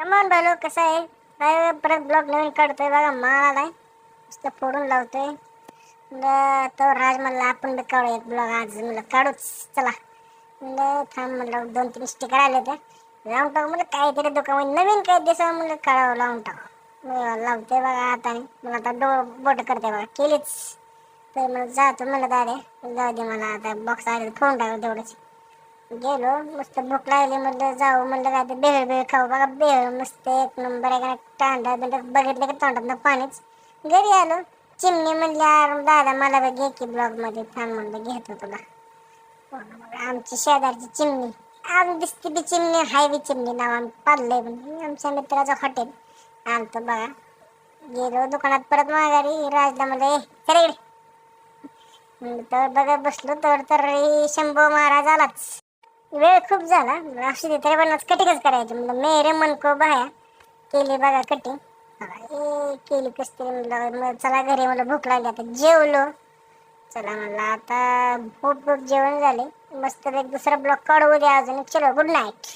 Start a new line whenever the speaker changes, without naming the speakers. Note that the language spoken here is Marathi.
कमान भालो कसं आहे काय परत ब्लॉग नवीन काढतोय बघा माळ आलाय नुसतं फोडून लावतोय. म्हणलं तो राज म्हणला आपण बी काढू एक ब्लॉग आज म्हणलं काढूच चला. म्हणलं थांब म्हणलं 2-3 स्टिकर आले तर लावून टाकू म्हणलं काहीतरी दुकान नवीन काही दिसा म्हणलं काढावं लावून टाकू. लावते बघा आता मला आता बोट करते बघा केलीच तर मग जातो म्हणलं दाद्या जाऊ दे मला आता बॉक्स आले फोन टाकू तेवढंच. गेलो मस्त भूक लागली म्हणलं जाऊ म्हणलं काय ते बेळ खाऊ बघा बेळ मस्त एक नंबर आहे का टांडा बिंडा बघितलं की तोंडात पाणीच. घरी आलो चिमणी म्हणल्या दादा मला बघ घे की ब्लॉग मध्ये थांब म्हणलं घेतो तुला. आमची शेजारची चिमणी आम दिसती बी चिमणी हाय बी चिमणी नाव आम्ही पाळलंय म्हणजे आमच्या मित्राचं हॉटेल आलतो बघा. गेलो दुकानात परत माघारी राजला म्हणलं चल इकडे म्हणलं तर बघा बसलो तर शंभू महाराज आलाच. वेळ खूप झाला अशी तरी पण कटिंगच करायची म्हणलं मेरे मन को बाया केली बघा कटिंग. केली कस तरी म्हणलं चला घरी मला भूक लागली आता जेवलो. चला म्हणलं आता खूप जेवण झाले मस्त एक दुसरा ब्लॉग काढू द्या अजून. चलो गुड नाईट.